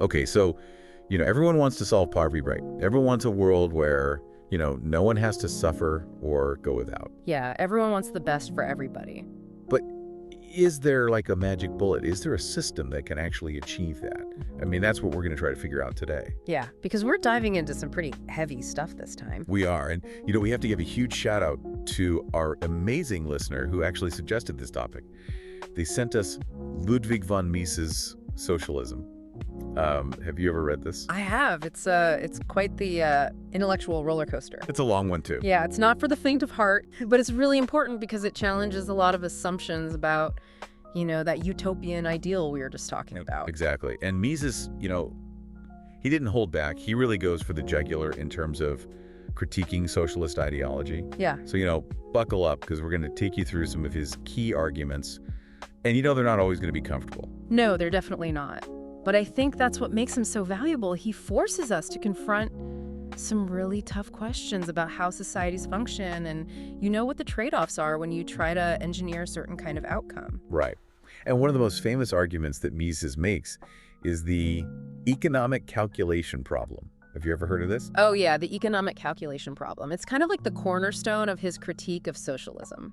Okay, so, everyone wants to solve poverty, right? Everyone wants a world where, no one has to suffer or go without. Yeah, everyone wants the best for everybody. But is there like a magic bullet? Is there a system that can actually achieve that? I mean, that's what we're going to try to figure out today. Yeah, because we're diving into some pretty heavy stuff this time. We are. And, we have to give a huge shout out to our amazing listener who actually suggested this topic. They sent us Ludwig von Mises Socialism. Have you ever read this? I have. It's quite the intellectual roller coaster. It's a long one, too. Yeah, it's not for the faint of heart, but it's really important because it challenges a lot of assumptions about, that utopian ideal we were just talking about. Exactly. And Mises, he didn't hold back. He really goes for the jugular in terms of critiquing socialist ideology. Yeah. So, buckle up because we're going to take you through some of his key arguments. And they're not always going to be comfortable. No, they're definitely not. But I think that's what makes him so valuable. He forces us to confront some really tough questions about how societies function and what the trade-offs are when you try to engineer a certain kind of outcome. Right. And one of the most famous arguments that Mises makes is the economic calculation problem. Have you ever heard of this? Oh yeah, the economic calculation problem. It's kind of like the cornerstone of his critique of socialism.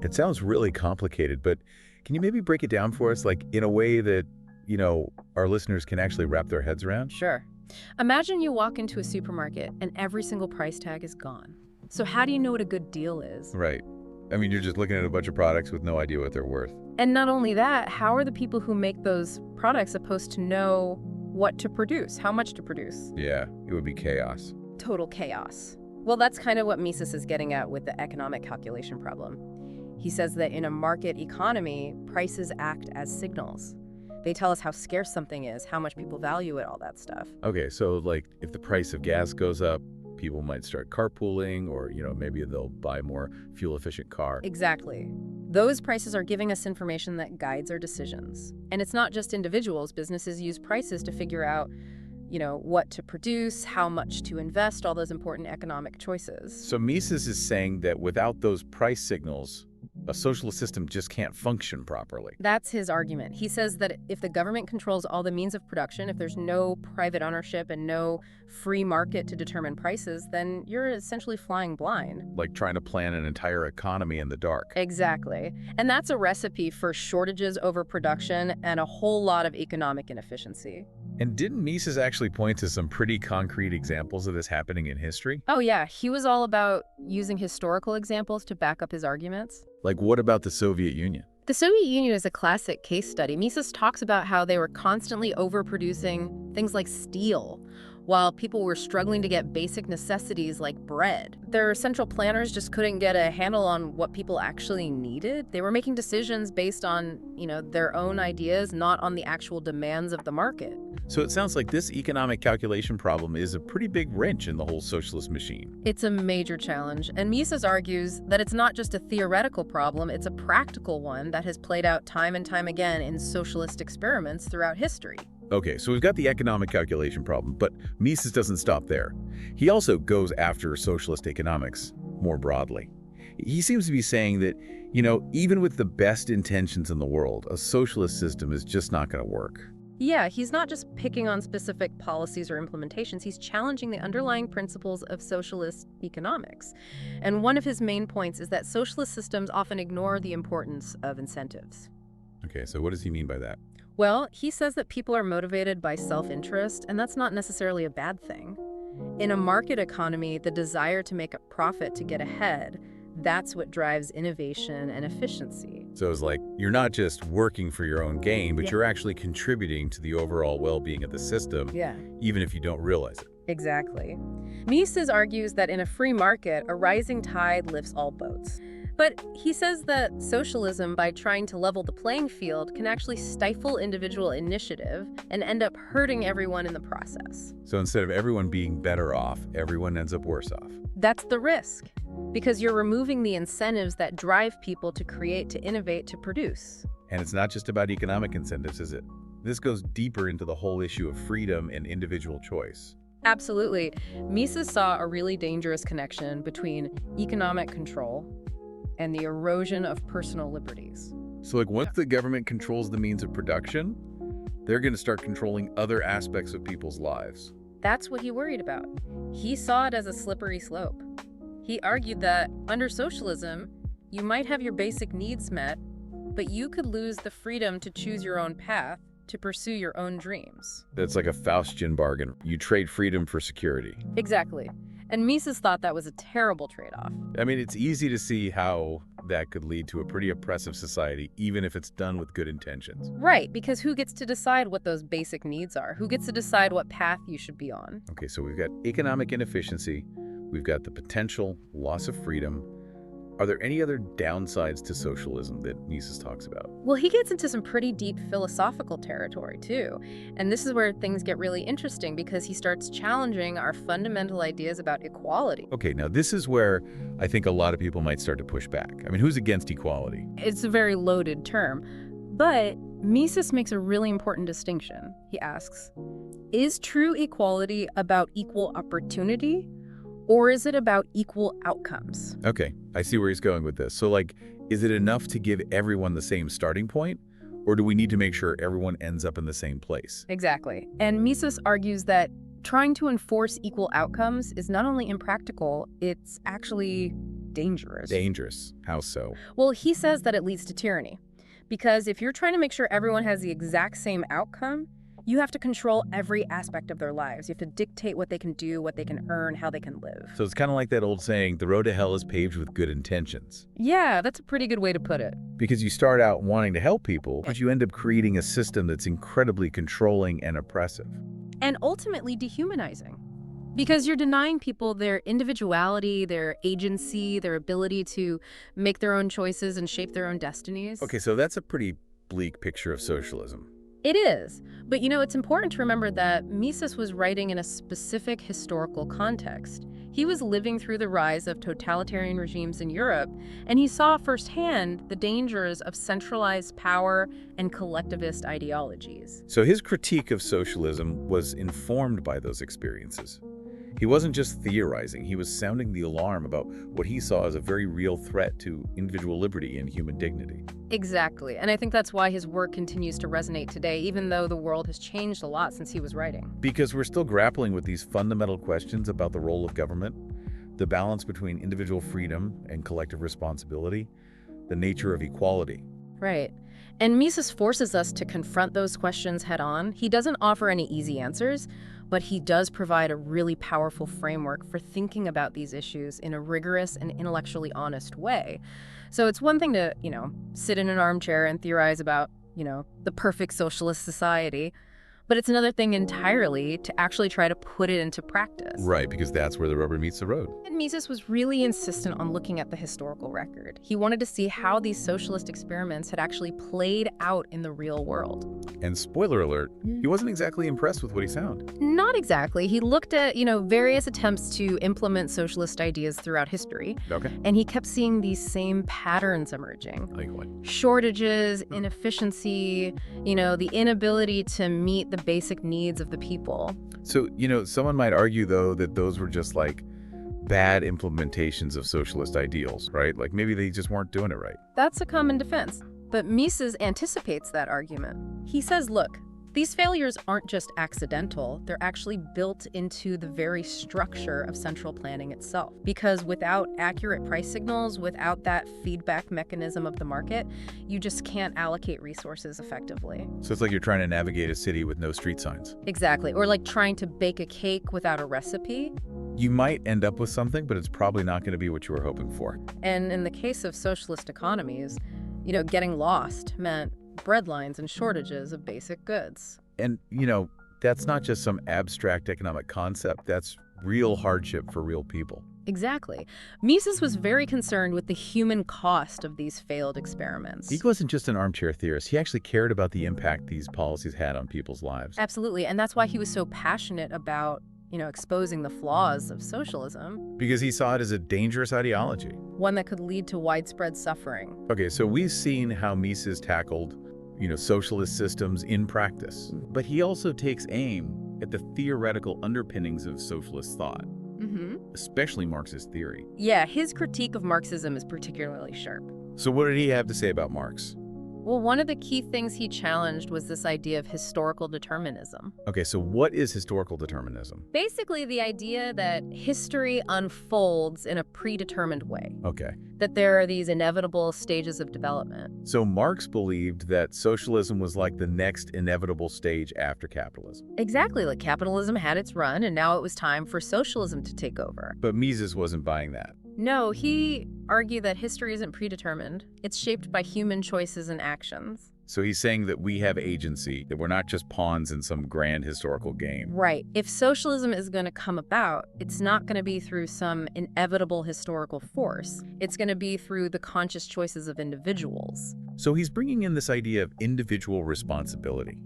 It sounds really complicated, but can you maybe break it down for us, like in a way that our listeners can actually wrap their heads around? Sure. Imagine you walk into a supermarket and every single price tag is gone. So how do you know what a good deal is? Right. I mean, you're just looking at a bunch of products with no idea what they're worth. And not only that, how are the people who make those products supposed to know what to produce, how much to produce? Yeah, it would be chaos. Total chaos. Well, that's kind of what Mises is getting at with the economic calculation problem. He says that in a market economy, prices act as signals. They tell us how scarce something is, how much people value it, all that stuff. Okay, so like if the price of gas goes up, people might start carpooling or, maybe they'll buy more fuel-efficient car. Exactly. Those prices are giving us information that guides our decisions. And it's not just individuals. Businesses use prices to figure out, what to produce, how much to invest, all those important economic choices. So Mises is saying that without those price signals, a socialist system just can't function properly. That's his argument. He says that if the government controls all the means of production, if there's no private ownership and no free market to determine prices, then you're essentially flying blind. Like trying to plan an entire economy in the dark. Exactly. And that's a recipe for shortages, overproduction, and a whole lot of economic inefficiency. And didn't Mises actually point to some pretty concrete examples of this happening in history? Oh yeah, he was all about using historical examples to back up his arguments. Like what about the Soviet Union? The Soviet Union is a classic case study. Mises talks about how they were constantly overproducing things like steel, while people were struggling to get basic necessities like bread. Their central planners just couldn't get a handle on what people actually needed. They were making decisions based on, their own ideas, not on the actual demands of the market. So it sounds like this economic calculation problem is a pretty big wrench in the whole socialist machine. It's a major challenge, and Mises argues that it's not just a theoretical problem, it's a practical one that has played out time and time again in socialist experiments throughout history. Okay, so we've got the economic calculation problem, but Mises doesn't stop there. He also goes after socialist economics more broadly. He seems to be saying that, even with the best intentions in the world, a socialist system is just not going to work. Yeah, he's not just picking on specific policies or implementations, he's challenging the underlying principles of socialist economics. And one of his main points is that socialist systems often ignore the importance of incentives. Okay, so what does he mean by that? Well, he says that people are motivated by self-interest, and that's not necessarily a bad thing. In a market economy, the desire to make a profit to get ahead, that's what drives innovation and efficiency. So it's like you're not just working for your own gain, but you're actually contributing to the overall well-being of the system, even if you don't realize it. Exactly. Mises argues that in a free market, a rising tide lifts all boats. But he says that socialism, by trying to level the playing field, can actually stifle individual initiative and end up hurting everyone in the process. So instead of everyone being better off, everyone ends up worse off. That's the risk, because you're removing the incentives that drive people to create, to innovate, to produce. And it's not just about economic incentives, is it? This goes deeper into the whole issue of freedom and individual choice. Absolutely. Mises saw a really dangerous connection between economic control and the erosion of personal liberties. So once the government controls the means of production, They're going to start controlling other aspects of people's lives. That's what he worried about. He saw it as a slippery slope. He argued that under socialism, you might have your basic needs met, but you could lose the freedom to choose your own path, to pursue your own dreams. That's like a Faustian bargain. You trade freedom for security. Exactly. And Mises thought that was a terrible trade-off. I mean, it's easy to see how that could lead to a pretty oppressive society, even if it's done with good intentions. Right, because who gets to decide what those basic needs are? Who gets to decide what path you should be on? Okay, so we've got economic inefficiency, we've got the potential loss of freedom. Are there any other downsides to socialism that Mises talks about? Well, he gets into some pretty deep philosophical territory, too. And this is where things get really interesting because he starts challenging our fundamental ideas about equality. Okay, now this is where I think a lot of people might start to push back. I mean, who's against equality? It's a very loaded term. But Mises makes a really important distinction. He asks, is true equality about equal opportunity? Or is it about equal outcomes? Okay, I see where he's going with this. So, like, is it enough to give everyone the same starting point? Or do we need to make sure everyone ends up in the same place? Exactly. And Mises argues that trying to enforce equal outcomes is not only impractical, it's actually dangerous. Dangerous. How so? Well, he says that it leads to tyranny. Because if you're trying to make sure everyone has the exact same outcome, you have to control every aspect of their lives. You have to dictate what they can do, what they can earn, how they can live. So it's kind of like that old saying, the road to hell is paved with good intentions. Yeah, that's a pretty good way to put it. Because you start out wanting to help people, but you end up creating a system that's incredibly controlling and oppressive. And ultimately dehumanizing. Because you're denying people their individuality, their agency, their ability to make their own choices and shape their own destinies. Okay, so that's a pretty bleak picture of socialism. It is. But it's important to remember that Mises was writing in a specific historical context. He was living through the rise of totalitarian regimes in Europe, and he saw firsthand the dangers of centralized power and collectivist ideologies. So his critique of socialism was informed by those experiences. He wasn't just theorizing, he was sounding the alarm about what he saw as a very real threat to individual liberty and human dignity. Exactly, and I think that's why his work continues to resonate today, even though the world has changed a lot since he was writing. Because we're still grappling with these fundamental questions about the role of government, the balance between individual freedom and collective responsibility, the nature of equality. Right. And Mises forces us to confront those questions head on. He doesn't offer any easy answers, but he does provide a really powerful framework for thinking about these issues in a rigorous and intellectually honest way. So it's one thing to, sit in an armchair and theorize about, the perfect socialist society. But it's another thing entirely to actually try to put it into practice. Right, because that's where the rubber meets the road. And Mises was really insistent on looking at the historical record. He wanted to see how these socialist experiments had actually played out in the real world. And spoiler alert, he wasn't exactly impressed with what he found. Not exactly. He looked at, various attempts to implement socialist ideas throughout history. Okay. And he kept seeing these same patterns emerging. Like what? Shortages, inefficiency, the inability to meet the basic needs of the people. So, someone might argue, though, that those were just like bad implementations of socialist ideals, right? Like maybe they just weren't doing it right. That's a common defense. But Mises anticipates that argument. He says, look, these failures aren't just accidental, they're actually built into the very structure of central planning itself. Because without accurate price signals, without that feedback mechanism of the market, you just can't allocate resources effectively. So it's like you're trying to navigate a city with no street signs. Exactly. Or like trying to bake a cake without a recipe. You might end up with something, but it's probably not going to be what you were hoping for. And in the case of socialist economies, getting lost meant breadlines and shortages of basic goods. And, that's not just some abstract economic concept. That's real hardship for real people. Exactly. Mises was very concerned with the human cost of these failed experiments. He wasn't just an armchair theorist. He actually cared about the impact these policies had on people's lives. Absolutely. And that's why he was so passionate about, exposing the flaws of socialism. Because he saw it as a dangerous ideology. One that could lead to widespread suffering. Okay, so we've seen how Mises tackled, socialist systems in practice. But he also takes aim at the theoretical underpinnings of socialist thought, especially Marxist theory. Yeah, his critique of Marxism is particularly sharp. So what did he have to say about Marx? Well, one of the key things he challenged was this idea of historical determinism. Okay, so what is historical determinism? Basically, the idea that history unfolds in a predetermined way, Okay. that there are these inevitable stages of development. So Marx believed that socialism was like the next inevitable stage after capitalism. Exactly, like capitalism had its run, and now it was time for socialism to take over. But Mises wasn't buying that. No, he argued that history isn't predetermined. It's shaped by human choices and actions. So he's saying that we have agency, that we're not just pawns in some grand historical game. Right. If socialism is going to come about, it's not going to be through some inevitable historical force. It's going to be through the conscious choices of individuals. So he's bringing in this idea of individual responsibility,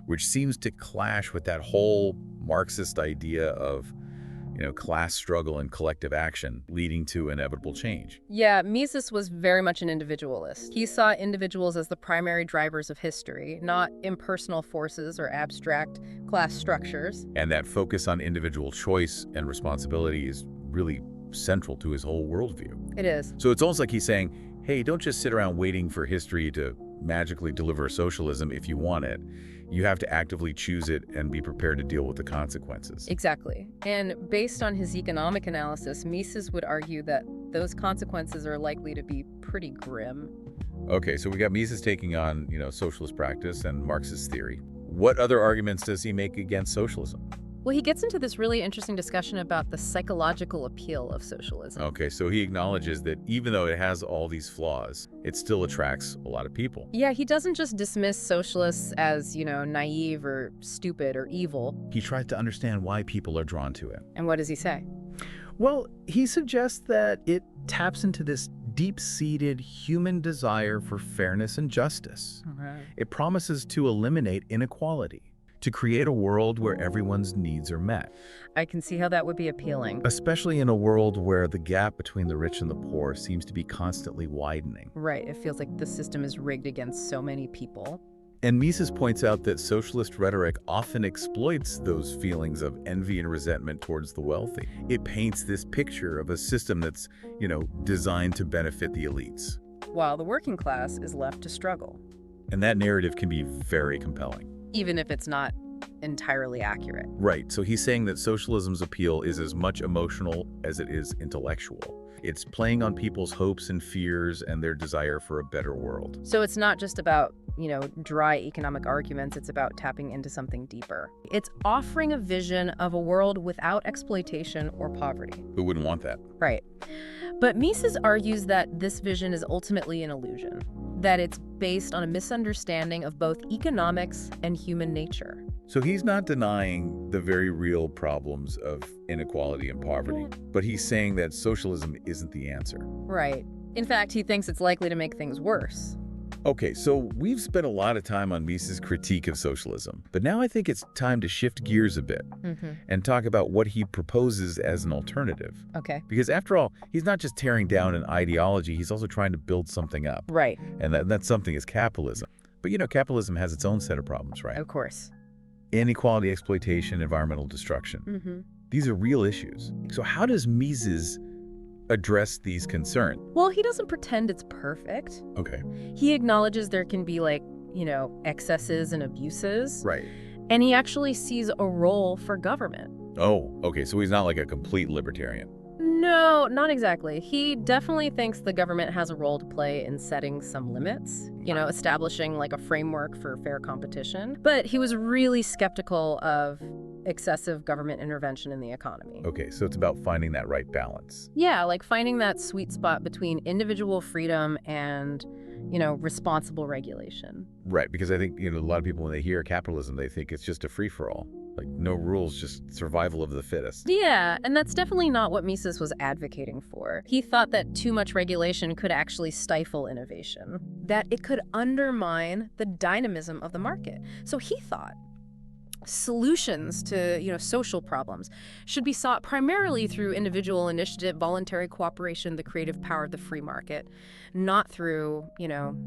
which seems to clash with that whole Marxist idea of class struggle and collective action leading to inevitable change. Yeah, Mises was very much an individualist. He saw individuals as the primary drivers of history, not impersonal forces or abstract class structures. And that focus on individual choice and responsibility is really central to his whole worldview. It is. So it's almost like he's saying, hey, don't just sit around waiting for history to magically deliver socialism if you want it. You have to actively choose it and be prepared to deal with the consequences. Exactly. And based on his economic analysis, Mises would argue that those consequences are likely to be pretty grim. Okay, so we got Mises taking on, socialist practice and Marxist theory. What other arguments does he make against socialism? Well, he gets into this really interesting discussion about the psychological appeal of socialism. Okay, so he acknowledges that even though it has all these flaws, it still attracts a lot of people. Yeah, he doesn't just dismiss socialists as, naive or stupid or evil. He tries to understand why people are drawn to it. And what does he say? Well, he suggests that it taps into this deep-seated human desire for fairness and justice. It promises to eliminate inequality, to create a world where everyone's needs are met. I can see how that would be appealing. Especially in a world where the gap between the rich and the poor seems to be constantly widening. Right, it feels like the system is rigged against so many people. And Mises points out that socialist rhetoric often exploits those feelings of envy and resentment towards the wealthy. It paints this picture of a system that's, designed to benefit the elites. While the working class is left to struggle. And that narrative can be very compelling. Even if it's not entirely accurate. Right, so he's saying that socialism's appeal is as much emotional as it is intellectual. It's playing on people's hopes and fears and their desire for a better world. So it's not just about, dry economic arguments, it's about tapping into something deeper. It's offering a vision of a world without exploitation or poverty. Who wouldn't want that? Right. But Mises argues that this vision is ultimately an illusion, that it's based on a misunderstanding of both economics and human nature. So he's not denying the very real problems of inequality and poverty, but he's saying that socialism isn't the answer. Right. In fact, he thinks it's likely to make things worse. Okay, so we've spent a lot of time on Mises' critique of socialism, but now I think it's time to shift gears a bit and talk about what he proposes as an alternative. Okay. Because after all, he's not just tearing down an ideology, he's also trying to build something up. Right. And that something is capitalism. But capitalism has its own set of problems, right? Of course. Inequality, exploitation, environmental destruction. These are real issues. So how does Mises address these concerns? Well, he doesn't pretend it's perfect. Okay. He acknowledges there can be excesses and abuses. Right. And he actually sees a role for government. Oh, okay. So he's not like a complete libertarian. No, not exactly. He definitely thinks the government has a role to play in setting some limits, establishing a framework for fair competition. But he was really skeptical of excessive government intervention in the economy. Okay, so it's about finding that right balance. Yeah, finding that sweet spot between individual freedom and, responsible regulation. Right, because I think, a lot of people, when they hear capitalism, they think it's just a free-for-all. No rules, just survival of the fittest. Yeah, and that's definitely not what Mises was advocating for. He thought that too much regulation could actually stifle innovation, that it could undermine the dynamism of the market. So he thought solutions to, social problems should be sought primarily through individual initiative, voluntary cooperation, the creative power of the free market, not through,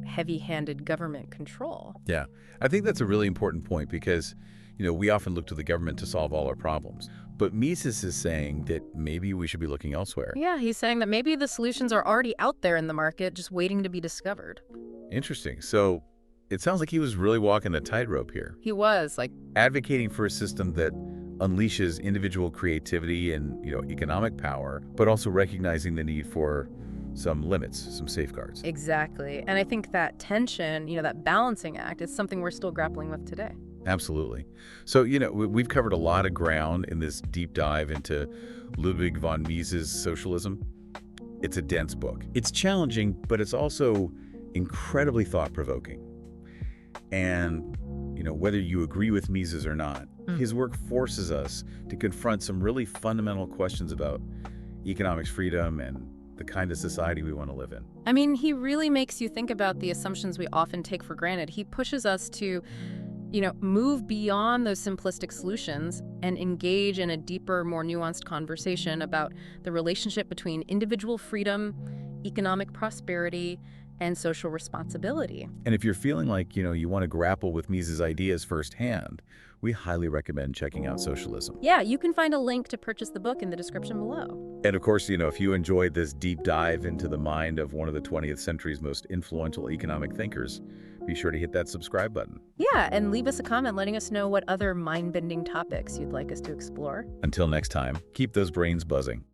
heavy-handed government control. Yeah, I think that's a really important point because we often look to the government to solve all our problems. But Mises is saying that maybe we should be looking elsewhere. Yeah, he's saying that maybe the solutions are already out there in the market, just waiting to be discovered. Interesting. So it sounds like he was really walking a tightrope here, He was, like, advocating for a system that unleashes individual creativity and, economic power, but also recognizing the need for some limits, some safeguards. exactly. And I think that tension, that balancing act is something we're still grappling with today. Absolutely. So, we've covered a lot of ground in this deep dive into Ludwig von Mises Socialism. It's a dense book. It's challenging, but it's also incredibly thought-provoking. And, whether you agree with Mises or not, his work forces us to confront some really fundamental questions about economics freedom and the kind of society we want to live in. I mean, he really makes you think about the assumptions we often take for granted. He pushes us to, move beyond those simplistic solutions and engage in a deeper, more nuanced conversation about the relationship between individual freedom, economic prosperity, and social responsibility. And if you're feeling like, you want to grapple with Mises' ideas firsthand, we highly recommend checking out Socialism. Yeah, you can find a link to purchase the book in the description below. And of course, if you enjoyed this deep dive into the mind of one of the 20th century's most influential economic thinkers, be sure to hit that subscribe button. Yeah, and leave us a comment letting us know what other mind-bending topics you'd like us to explore. Until next time, keep those brains buzzing.